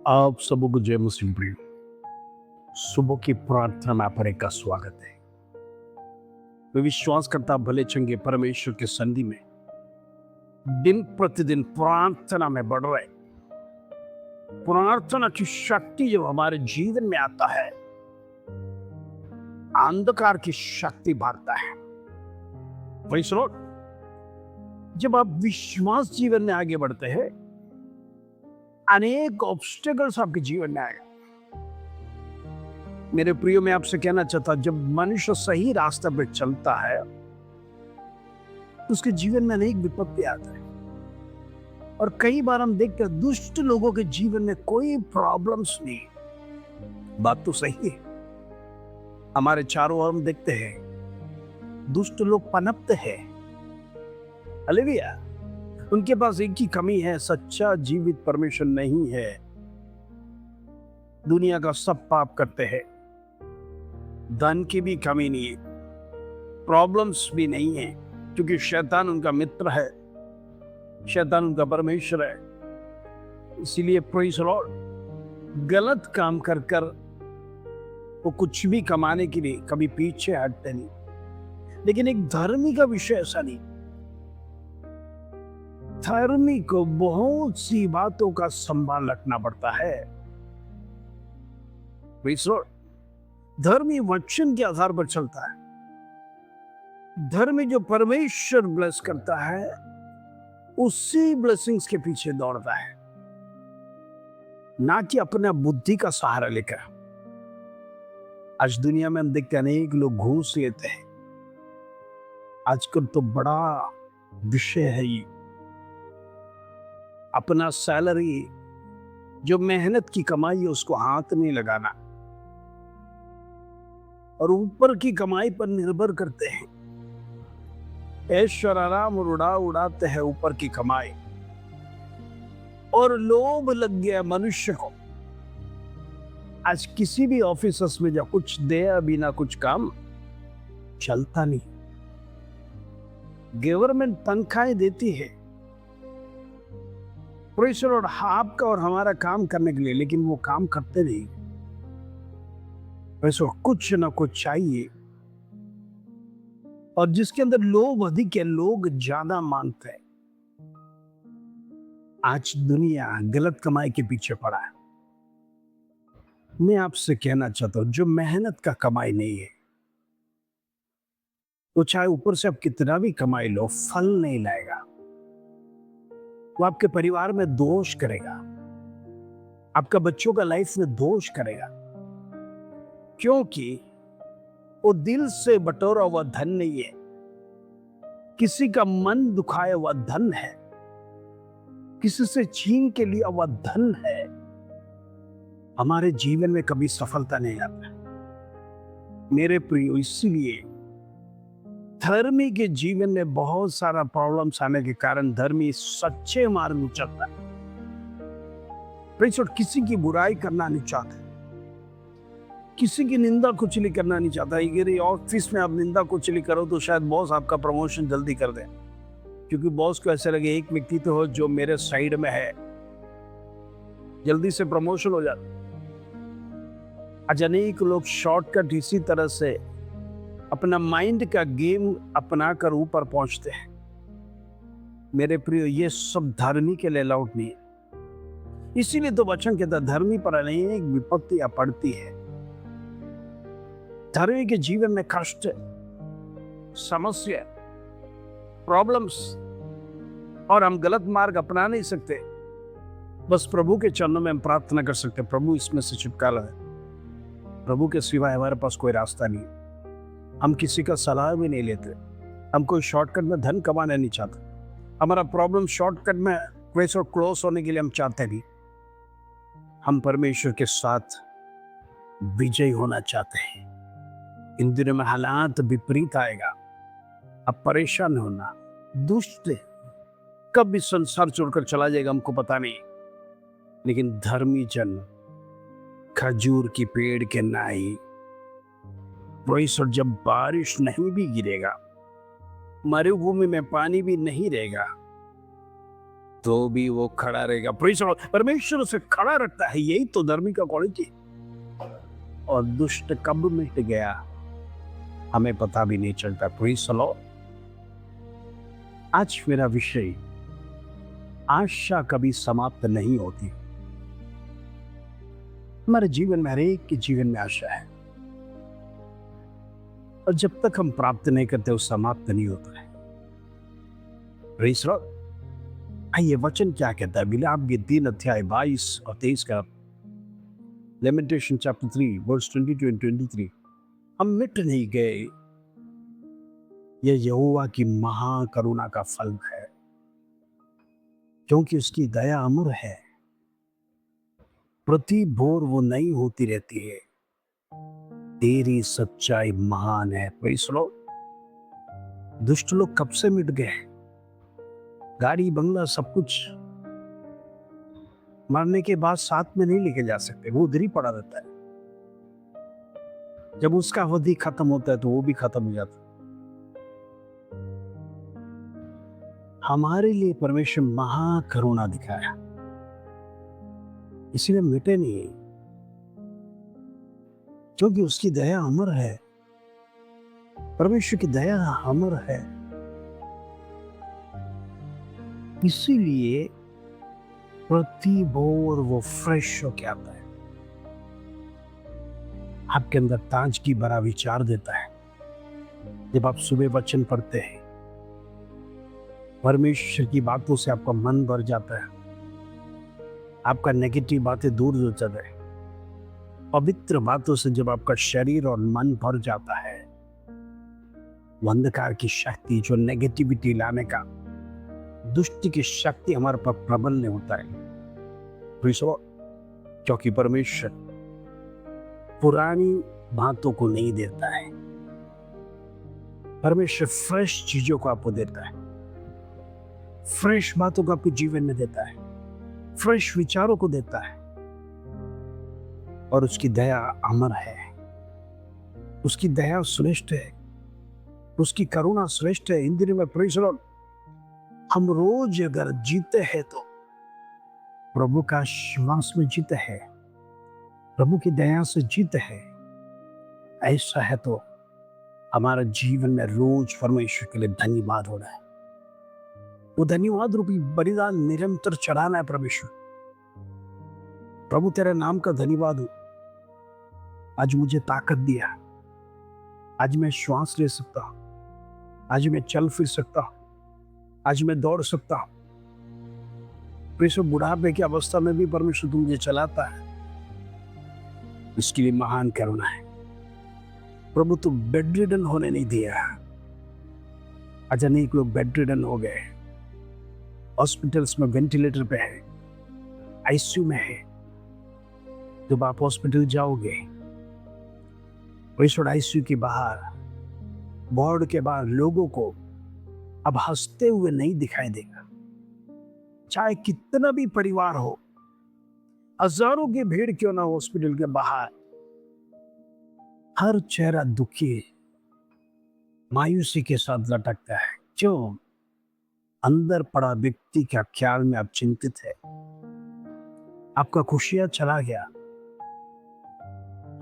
आप सबको जय मुस्लिम प्रिय। सुबह की प्रार्थना पर एक का स्वागत है। मैं विश्वास करता भले चंगे परमेश्वर के संधि में दिन प्रतिदिन प्रार्थना में बढ़ रहे। प्रार्थना की शक्ति जब हमारे जीवन में आता है, अंधकार की शक्ति भागता है। Praise the Lord। जब आप विश्वास जीवन में आगे बढ़ते हैं, अनेक ऑब्स्टेकल्स आपके जीवन में आएगा। मेरे प्रियो, मैं आपसे कहना चाहता हूं, जब मनुष्य सही रास्ते पर चलता है तो उसके जीवन में अनेक विपत्ति आते हैं। और कई बार हम देखते हैं दुष्ट लोगों के जीवन में कोई प्रॉब्लम्स नहीं। बात तो सही है, हमारे चारों ओर हम देखते हैं दुष्ट लोग पनपते हैं। हालेलुया। उनके पास एक ही कमी है, सच्चा जीवित परमेश्वर नहीं है। दुनिया का सब पाप करते हैं, धन की भी कमी नहीं है, प्रॉब्लम्स भी नहीं है, क्योंकि शैतान उनका मित्र है, शैतान उनका परमेश्वर है। इसीलिए प्रेज़ द लॉर्ड, गलत काम कर कर वो कुछ भी कमाने के लिए कभी पीछे हटते नहीं। लेकिन एक धर्मी का विषय ऐसा नहीं। धर्मी को बहुत सी बातों का संभाल रखना पड़ता है। Praise the Lord. धर्मी वचन के आधार पर चलता है। धर्मी जो परमेश्वर ब्लेस करता है, उसी ब्लेसिंग्स के पीछे दौड़ता है, ना कि अपना बुद्धि का सहारा लेकर। आज दुनिया में हम देखते हैं अनेक लोग घूस लेते हैं। आजकल तो बड़ा विषय है ये। अपना सैलरी, जो मेहनत की कमाई है, उसको हाथ नहीं लगाना और ऊपर की कमाई पर निर्भर करते हैं। ऐश्वर्य आराम उड़ाते हैं ऊपर की कमाई, और लोभ लग गया मनुष्य को। आज किसी भी ऑफिस में जब कुछ दे बिना कुछ काम चलता नहीं। गवर्नमेंट तनख्वाहें देती है और आपका और हमारा काम करने के लिए, लेकिन वो काम करते नहीं। वैसे कुछ ना कुछ चाहिए, और जिसके अंदर लोभ अधिक है, लोग ज्यादा मांगते हैं। आज दुनिया गलत कमाई के पीछे पड़ा है। मैं आपसे कहना चाहता हूं, जो मेहनत का कमाई नहीं है, तो चाहे ऊपर से आप कितना भी कमाई लो, फल नहीं लाएगा। वो आपके परिवार में दोष करेगा, आपका बच्चों का लाइफ में दोष करेगा, क्योंकि वो दिल से बटोरा हुआ धन नहीं है, किसी का मन दुखाया हुआ धन है, किसी से छीन के लिया हुआ धन है। हमारे जीवन में कभी सफलता नहीं आता। मेरे प्रियो, इसीलिए धर्मी के जीवन में बहुत सारा प्रॉब्लम्स आने के कारण धर्मी सच्चे मार्ग में चलता है। किसी की बुराई करना नहीं चाहता, किसी की निंदा कुचली करना नहीं चाहता। अगर ऑफिस में आप निंदा कुचली करो तो शायद बॉस आपका प्रमोशन जल्दी कर दे, क्योंकि बॉस को ऐसे लगे एक व्यक्ति तो हो जो मेरे साइड में है, जल्दी से प्रमोशन हो जाता। आज अनेक लोग शॉर्टकट इसी तरह से अपना माइंड का गेम अपनाकर ऊपर पहुंचते हैं। मेरे प्रियो, ये सब धर्मी के लिए अलाउड नहीं है। इसीलिए तो वचन कहता है, धर्मी पर अनेक विपत्तियां पड़ती है। धर्मी के जीवन में कष्ट, समस्या, प्रॉब्लम्स, और हम गलत मार्ग अपना नहीं सकते। बस प्रभु के चरणों में हम प्रार्थना कर सकते हैं, प्रभु इसमें से छुटकारा है। प्रभु के सिवाय हमारे पास कोई रास्ता नहीं। हम किसी का सलाह भी नहीं लेते। हम कोई शॉर्टकट में धन कमाना नहीं चाहते। हमारा प्रॉब्लम शॉर्टकट में प्रेशर क्लोज होने के लिए हम चाहते नहीं। हम परमेश्वर के साथ विजयी होना चाहते हैं। इन दिनों में हालात विपरीत आएगा, अब परेशान होना। दुष्ट कब भी संसार छोड़कर चला जाएगा हमको पता नहीं, लेकिन धर्मी जन खजूर की पेड़ के नाई। और जब बारिश नहीं भी गिरेगा, मरुभूमि में पानी भी नहीं रहेगा, तो भी वो खड़ा रहेगा। Praise the Lord. परमेश्वर उसे खड़ा रखता है, यही तो धर्मी का क्वालिटी। और दुष्ट कब मिट गया हमें पता भी नहीं चलता। Praise the Lord. आज मेरा विषय, आशा कभी समाप्त नहीं होती। हमारे जीवन में, हर एक के जीवन में आशा है, और जब तक हम प्राप्त नहीं करते वो समाप्त नहीं होता है। Praise the Lord. आइए वचन क्या कहता है, विलाप के 3 अध्याय 22 और 23 का। Lamentations chapter 3 verse 22 and 23। हम मिट नहीं गए, यह यहोवा की महाकरुणा का फल है, क्योंकि उसकी दया अमर है, प्रति भोर वो नई होती रहती है, तेरी सच्चाई महान है। Praise the Lord. दुष्ट लोग कब से मिट गए, गाड़ी बंगला सब कुछ मरने के बाद साथ में नहीं लेके जा सकते, वो उधर ही पड़ा रहता है। जब उसका अवधि खत्म होता है तो वो भी खत्म हो जाता है। हमारे लिए परमेश्वर महाकरुणा दिखाया, इसीलिए मिटे नहीं, क्योंकि उसकी दया अमर है। परमेश्वर की दया अमर है, इसीलिए प्रति भोर वो फ्रेश होके आता है, आपके अंदर ताजगी भरा विचार देता है। जब आप सुबह वचन पढ़ते हैं, परमेश्वर की बातों से आपका मन भर जाता है, आपका नेगेटिव बातें दूर हो जाता है। पवित्र बातों से जब आपका शरीर और मन भर जाता है, वो अंधकार की शक्ति, जो नेगेटिविटी लाने का, दुष्ट की शक्ति हमारे पर प्रबल नहीं होता है। क्योंकि परमेश्वर पुरानी बातों को नहीं देता है, परमेश्वर फ्रेश चीजों को आपको देता है, फ्रेश बातों को आपके जीवन में देता है, फ्रेश विचारों को देता है। और उसकी दया अमर है, उसकी दया श्रेष्ठ है, उसकी करुणा श्रेष्ठ है। इन दिनों में प्रेज़ द लॉर्ड, हम रोज अगर जीते हैं तो प्रभु का श्वास में जीते हैं, प्रभु की दया से जीते हैं। ऐसा है तो हमारा जीवन में रोज परमेश्वर के लिए धन्यवाद हो रहा है। वो धन्यवाद रूपी बलिदान निरंतर चढ़ाना है। परमेश्वर, प्रभु तेरे नाम का धन्यवाद हो, आज मुझे ताकत दिया, आज मैं श्वास ले सकता हूं, आज मैं चल फिर सकता हूं, आज मैं दौड़ सकता हूं। परमेश्वर, बुढ़ापे की अवस्था में भी परमेश्वर तुम मुझे चलाता है, इसके लिए महान करुणा है। प्रभु तू बेड रिडन होने नहीं दिया। आज अनेक लोग बेड रिडन हो गए, हॉस्पिटल्स में वेंटिलेटर पे है, आईसीयू में है। जब आप हॉस्पिटल जाओगे, परमेश्वर आईसीयू के बाहर, वार्ड के बाहर लोगों को अब हंसते हुए नहीं दिखाई देगा। चाहे कितना भी परिवार हो, हजारों की भीड़ क्यों ना हो, हॉस्पिटल के बाहर हर चेहरा दुखी, मायूसी के साथ लटकता है। क्यों? अंदर पड़ा व्यक्ति क्या ख्याल में आप चिंतित है, आपका खुशियां चला गया,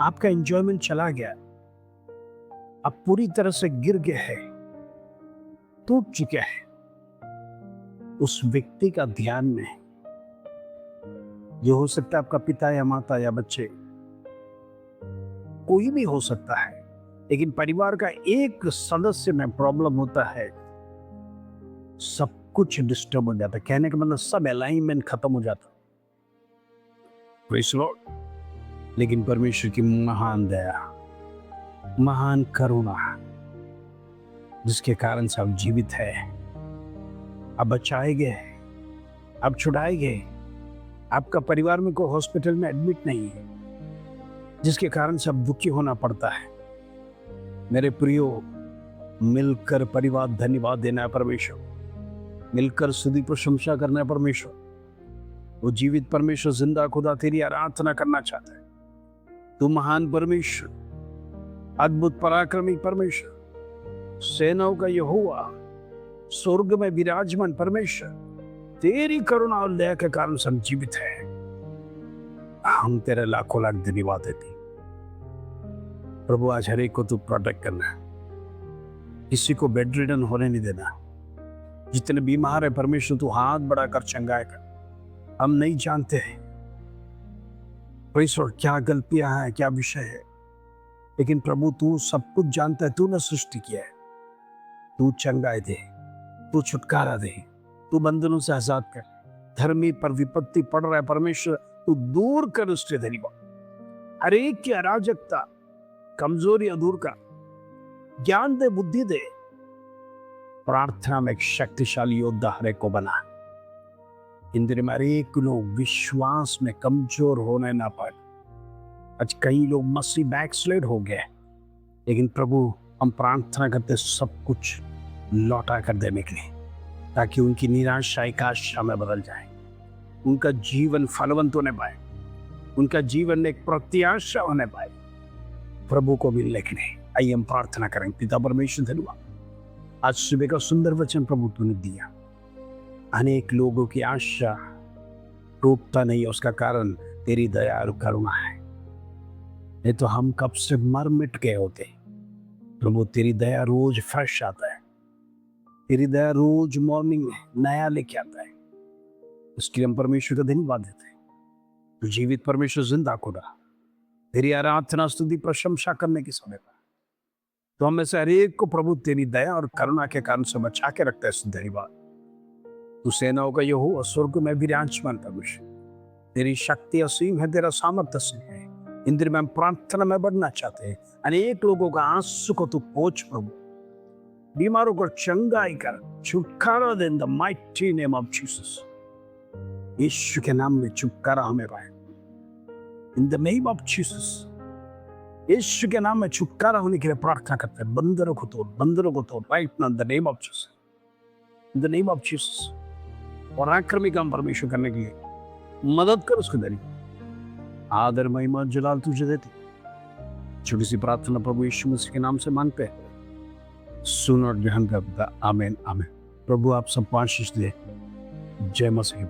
आपका एंजॉयमेंट चला गया, आप पूरी तरह से गिर गए हैं, टूट चुके हैं। उस व्यक्ति का ध्यान में, जो हो सकता है आपका पिता या माता या बच्चे, कोई भी हो सकता है, लेकिन परिवार का एक सदस्य में प्रॉब्लम होता है, सब कुछ डिस्टर्ब हो जाता है। कहने का मतलब सब अलाइनमेंट खत्म हो जाता। Praise the Lord. लेकिन परमेश्वर की महान दया, महान करुणा, जिसके कारण से आप जीवित है, आप बचाए गए, आप छुड़ाए गए, आपका परिवार में कोई हॉस्पिटल में एडमिट नहीं है, जिसके कारण से अब दुखी होना पड़ता है। मेरे प्रियो, मिलकर परिवार धन्यवाद देना है परमेश्वर, मिलकर स्तुति प्रशंसा करना है परमेश्वर। वो जीवित परमेश्वर, जिंदा खुदा तेरी आराधना करना चाहता है। तू महान परमेश्वर, अद्भुत पराक्रमी परमेश्वर, सेनाओं का यहोवा, स्वर्ग में विराजमान परमेश्वर, तेरी करुणा और दया के कारण हम जीवित है। हम तेरे लाखों लाख धन्यवाद देते। प्रभु आज हर एक को तू प्रोटेक्ट करना, किसी को बेड रिडन होने नहीं देना। जितने बीमार है परमेश्वर तू हाथ बढ़ाकर चंगाएगा। हम नहीं जानते परमेश्वर क्या गलतियां हैं, क्या विषय है, लेकिन प्रभु तू सब कुछ जानता है। तूने सृष्टि किया है, तू चंगाई दे, तू छुटकारा दे, तू बंधनों से आजाद कर। धर्मी पर विपत्ति पड़ रहा है परमेश्वर तू दूर कर उससे धन्यवाद। हर एक की अराजकता, कमजोरी दूर का ज्ञान दे, बुद्धि दे। प्रार्थना में एक शक्तिशाली योद्धा हर एक को बना। इन दिनों में हर एक लोग विश्वास में कमजोर होने ना पाए। आज कई लोग मसीह बैकस्लाइड हो गए, लेकिन प्रभु हम प्रार्थना करते सब कुछ लौटा कर देने के लिए, ताकि उनकी निराशा एक आशा में बदल जाए, उनका जीवन फलवंत होने पाए, उनका जीवन एक प्रत्याशा होने पाए प्रभु को मिलने के लिए। आइए हम प्रार्थना करें। पिता परमेश्वर धन्यवाद, आज सुबह का सुंदर वचन प्रभु तूने दिया। अनेक लोगों की आशा टूटता नहीं, उसका कारण तेरी दया और करुणा है। नहीं तो हम कब से मर मिट गए होते। प्रभु तेरी दया रोज फ्रेश आता है, तेरी दया रोज मॉर्निंग में नया लेके आता है। उसके लिए हम परमेश्वर का धन्यवाद देते हैं। तो जीवित परमेश्वर जिंदा खुदा, तेरी आराधना स्तुति प्रशंसा करने की समय पर तो हमें से हर एक को प्रभु तेरी दया और करुणा के कारण से बचा के रखता है। धन्यवाद। तू सेनाओं का यहोवा, स्वर्ग में विराजमान परमेश्वर, तेरी शक्ति असीम है, तेरा सामर्थ्य असीम है। इन दिन में हम प्रार्थना में बढ़ना चाहते हैं। अनेक लोगों का आंसू को तू पोंछ प्रभु, बीमारों को चंगाई कर, छुटकारा दे in the mighty name of Jesus. यीशु के नाम में छुटकारा हमें पाए in the name of Jesus. यीशु के नाम में छुटकारा होने के लिए प्रार्थना करते हैं। बंदरों को तोड़, बंदरों को तोड़ right now in the name of Jesus, in the name of Jesus. और आक्रमी काम परमेश्वर करने के लिए मदद कर उसके जरिए। आदर महिमा जलाल तुझे देती। छोटी सी प्रार्थना प्रभु यीशु मसीह के नाम से मांगते हैं, सुन और ग्रहण करता। आमीन आमीन। प्रभु आप सब आशीष दे। जय मसीह।